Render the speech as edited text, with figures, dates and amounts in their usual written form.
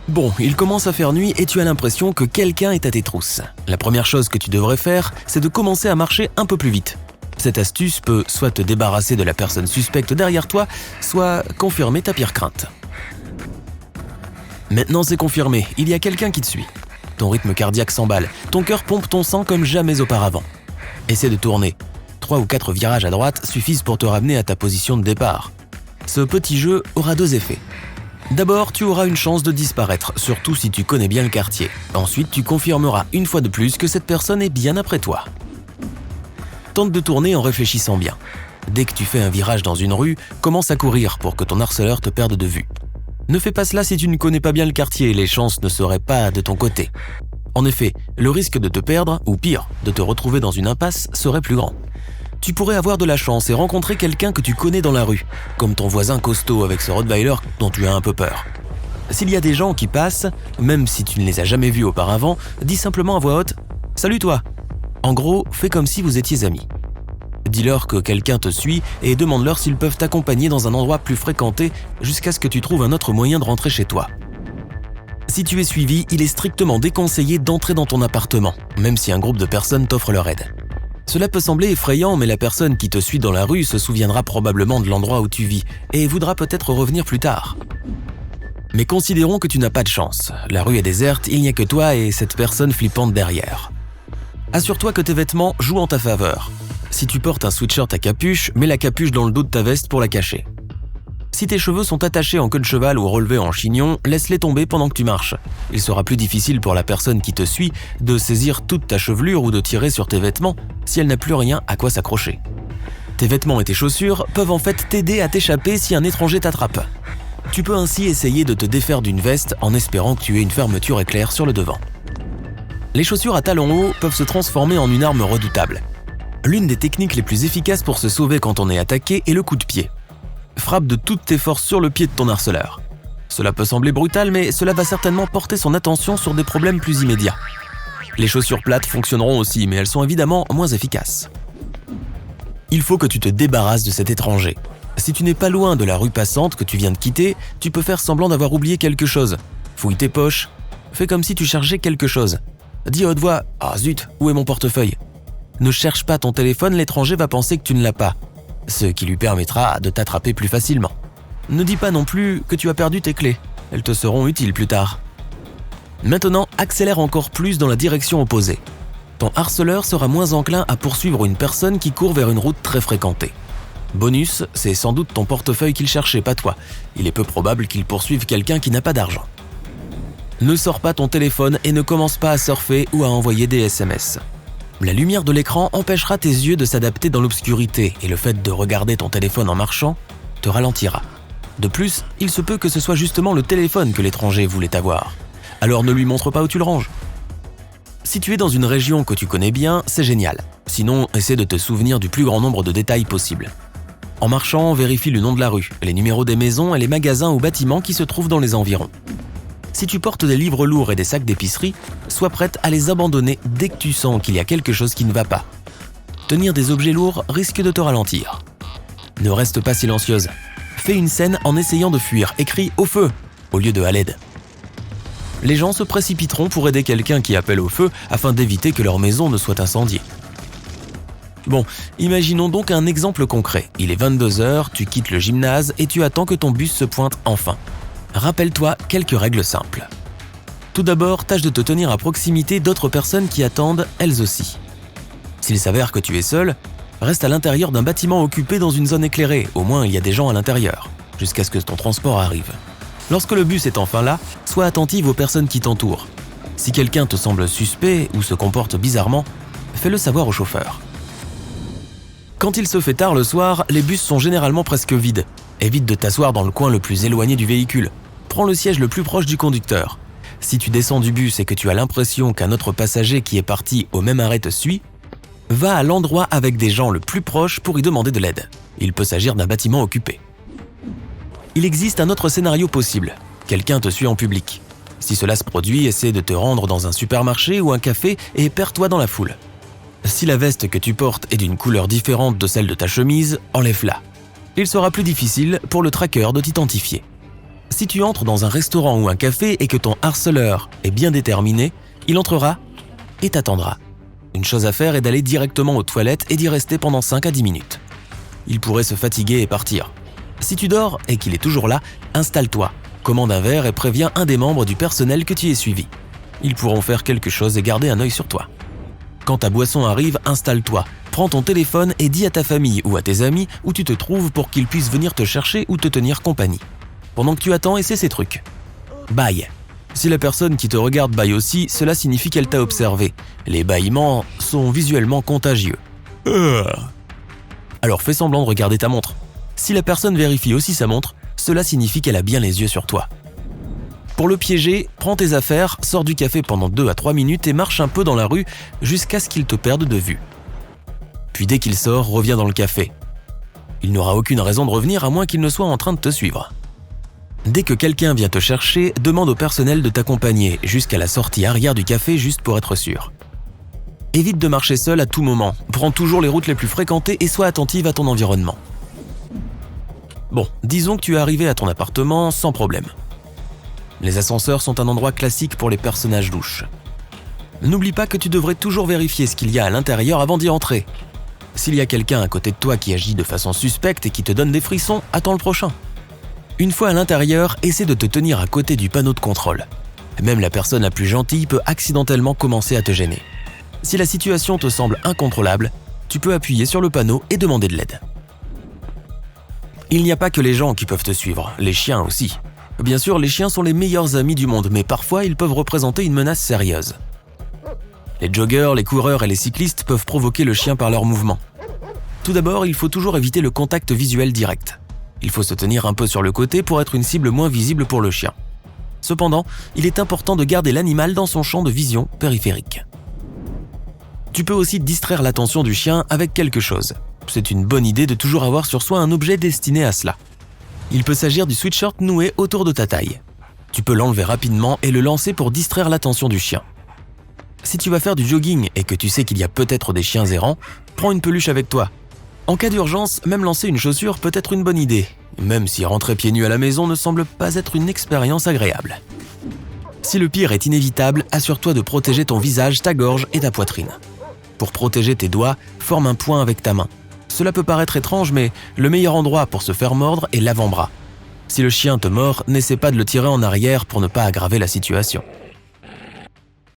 Bon, il commence à faire nuit et tu as l'impression que quelqu'un est à tes trousses. La première chose que tu devrais faire, c'est de commencer à marcher un peu plus vite. Cette astuce peut soit te débarrasser de la personne suspecte derrière toi, soit confirmer ta pire crainte. Maintenant c'est confirmé, il y a quelqu'un qui te suit. Ton rythme cardiaque s'emballe, ton cœur pompe ton sang comme jamais auparavant. Essaie de tourner. 3 ou 4 virages à droite suffisent pour te ramener à ta position de départ. Ce petit jeu aura 2 effets. D'abord, tu auras une chance de disparaître, surtout si tu connais bien le quartier. Ensuite, tu confirmeras une fois de plus que cette personne est bien après toi. Tente de tourner en réfléchissant bien. Dès que tu fais un virage dans une rue, commence à courir pour que ton harceleur te perde de vue. Ne fais pas cela si tu ne connais pas bien le quartier, les chances ne seraient pas de ton côté. En effet, le risque de te perdre, ou pire, de te retrouver dans une impasse, serait plus grand. Tu pourrais avoir de la chance et rencontrer quelqu'un que tu connais dans la rue, comme ton voisin costaud avec ce Rottweiler dont tu as un peu peur. S'il y a des gens qui passent, même si tu ne les as jamais vus auparavant, dis simplement à voix haute « Salut toi !» En gros, fais comme si vous étiez amis. Dis-leur que quelqu'un te suit et demande-leur s'ils peuvent t'accompagner dans un endroit plus fréquenté jusqu'à ce que tu trouves un autre moyen de rentrer chez toi. Si tu es suivi, il est strictement déconseillé d'entrer dans ton appartement, même si un groupe de personnes t'offre leur aide. Cela peut sembler effrayant, mais la personne qui te suit dans la rue se souviendra probablement de l'endroit où tu vis et voudra peut-être revenir plus tard. Mais considérons que tu n'as pas de chance. La rue est déserte, il n'y a que toi et cette personne flippante derrière. Assure-toi que tes vêtements jouent en ta faveur. Si tu portes un sweatshirt à capuche, mets la capuche dans le dos de ta veste pour la cacher. Si tes cheveux sont attachés en queue de cheval ou relevés en chignon, laisse-les tomber pendant que tu marches. Il sera plus difficile pour la personne qui te suit de saisir toute ta chevelure ou de tirer sur tes vêtements si elle n'a plus rien à quoi s'accrocher. Tes vêtements et tes chaussures peuvent en fait t'aider à t'échapper si un étranger t'attrape. Tu peux ainsi essayer de te défaire d'une veste en espérant que tu aies une fermeture éclair sur le devant. Les chaussures à talons hauts peuvent se transformer en une arme redoutable. L'une des techniques les plus efficaces pour se sauver quand on est attaqué est le coup de pied. Frappe de toutes tes forces sur le pied de ton harceleur. Cela peut sembler brutal, mais cela va certainement porter son attention sur des problèmes plus immédiats. Les chaussures plates fonctionneront aussi, mais elles sont évidemment moins efficaces. Il faut que tu te débarrasses de cet étranger. Si tu n'es pas loin de la rue passante que tu viens de quitter, tu peux faire semblant d'avoir oublié quelque chose. Fouille tes poches. Fais comme si tu cherchais quelque chose. Dis à haute voix « Ah zut, où est mon portefeuille ?» Ne cherche pas ton téléphone, l'étranger va penser que tu ne l'as pas, ce qui lui permettra de t'attraper plus facilement. Ne dis pas non plus que tu as perdu tes clés, elles te seront utiles plus tard. Maintenant, accélère encore plus dans la direction opposée. Ton harceleur sera moins enclin à poursuivre une personne qui court vers une route très fréquentée. Bonus, c'est sans doute ton portefeuille qu'il cherchait, pas toi. Il est peu probable qu'il poursuive quelqu'un qui n'a pas d'argent. Ne sors pas ton téléphone et ne commence pas à surfer ou à envoyer des SMS. La lumière de l'écran empêchera tes yeux de s'adapter dans l'obscurité et le fait de regarder ton téléphone en marchant te ralentira. De plus, il se peut que ce soit justement le téléphone que l'étranger voulait avoir. Alors ne lui montre pas où tu le ranges. Si tu es dans une région que tu connais bien, c'est génial. Sinon, essaie de te souvenir du plus grand nombre de détails possible. En marchant, vérifie le nom de la rue, les numéros des maisons et les magasins ou bâtiments qui se trouvent dans les environs. Si tu portes des livres lourds et des sacs d'épicerie, sois prête à les abandonner dès que tu sens qu'il y a quelque chose qui ne va pas. Tenir des objets lourds risque de te ralentir. Ne reste pas silencieuse. Fais une scène en essayant de fuir et crie « au feu » au lieu de « à l'aide ». Les gens se précipiteront pour aider quelqu'un qui appelle au feu afin d'éviter que leur maison ne soit incendiée. Bon, imaginons donc un exemple concret. Il est 22h, tu quittes le gymnase et tu attends que ton bus se pointe enfin. Rappelle-toi quelques règles simples. Tout d'abord, tâche de te tenir à proximité d'autres personnes qui attendent elles aussi. S'il s'avère que tu es seul, reste à l'intérieur d'un bâtiment occupé dans une zone éclairée, au moins il y a des gens à l'intérieur, jusqu'à ce que ton transport arrive. Lorsque le bus est enfin là, sois attentive aux personnes qui t'entourent. Si quelqu'un te semble suspect ou se comporte bizarrement, fais-le savoir au chauffeur. Quand il se fait tard le soir, les bus sont généralement presque vides. Évite de t'asseoir dans le coin le plus éloigné du véhicule. Prends le siège le plus proche du conducteur. Si tu descends du bus et que tu as l'impression qu'un autre passager qui est parti au même arrêt te suit, va à l'endroit avec des gens le plus proche pour y demander de l'aide. Il peut s'agir d'un bâtiment occupé. Il existe un autre scénario possible. Quelqu'un te suit en public. Si cela se produit, essaie de te rendre dans un supermarché ou un café et perds-toi dans la foule. Si la veste que tu portes est d'une couleur différente de celle de ta chemise, enlève-la. Il sera plus difficile pour le tracker de t'identifier. Si tu entres dans un restaurant ou un café et que ton harceleur est bien déterminé, il entrera et t'attendra. Une chose à faire est d'aller directement aux toilettes et d'y rester pendant 5 à 10 minutes. Il pourrait se fatiguer et partir. Si tu dors et qu'il est toujours là, installe-toi, commande un verre et préviens un des membres du personnel que tu es suivi. Ils pourront faire quelque chose et garder un œil sur toi. Quand ta boisson arrive, installe-toi, prends ton téléphone et dis à ta famille ou à tes amis où tu te trouves pour qu'ils puissent venir te chercher ou te tenir compagnie. Pendant que tu attends, essaie ces trucs. Bâille. Si la personne qui te regarde bâille aussi, cela signifie qu'elle t'a observé. Les bâillements sont visuellement contagieux. Alors fais semblant de regarder ta montre. Si la personne vérifie aussi sa montre, cela signifie qu'elle a bien les yeux sur toi. Pour le piéger, prends tes affaires, sors du café pendant 2 à 3 minutes et marche un peu dans la rue jusqu'à ce qu'il te perde de vue. Puis dès qu'il sort, reviens dans le café. Il n'aura aucune raison de revenir à moins qu'il ne soit en train de te suivre. Dès que quelqu'un vient te chercher, demande au personnel de t'accompagner jusqu'à la sortie arrière du café juste pour être sûr. Évite de marcher seul à tout moment, prends toujours les routes les plus fréquentées et sois attentive à ton environnement. Bon, disons que tu es arrivé à ton appartement sans problème. Les ascenseurs sont un endroit classique pour les personnages louches. N'oublie pas que tu devrais toujours vérifier ce qu'il y a à l'intérieur avant d'y entrer. S'il y a quelqu'un à côté de toi qui agit de façon suspecte et qui te donne des frissons, attends le prochain. Une fois à l'intérieur, essaie de te tenir à côté du panneau de contrôle. Même la personne la plus gentille peut accidentellement commencer à te gêner. Si la situation te semble incontrôlable, tu peux appuyer sur le panneau et demander de l'aide. Il n'y a pas que les gens qui peuvent te suivre, les chiens aussi. Bien sûr, les chiens sont les meilleurs amis du monde, mais parfois ils peuvent représenter une menace sérieuse. Les joggeurs, les coureurs et les cyclistes peuvent provoquer le chien par leurs mouvements. Tout d'abord, il faut toujours éviter le contact visuel direct. Il faut se tenir un peu sur le côté pour être une cible moins visible pour le chien. Cependant, il est important de garder l'animal dans son champ de vision périphérique. Tu peux aussi distraire l'attention du chien avec quelque chose. C'est une bonne idée de toujours avoir sur soi un objet destiné à cela. Il peut s'agir du sweatshirt noué autour de ta taille. Tu peux l'enlever rapidement et le lancer pour distraire l'attention du chien. Si tu vas faire du jogging et que tu sais qu'il y a peut-être des chiens errants, prends une peluche avec toi. En cas d'urgence, même lancer une chaussure peut être une bonne idée, même si rentrer pieds nus à la maison ne semble pas être une expérience agréable. Si le pire est inévitable, assure-toi de protéger ton visage, ta gorge et ta poitrine. Pour protéger tes doigts, forme un point avec ta main. Cela peut paraître étrange, mais le meilleur endroit pour se faire mordre est l'avant-bras. Si le chien te mord, n'essaie pas de le tirer en arrière pour ne pas aggraver la situation.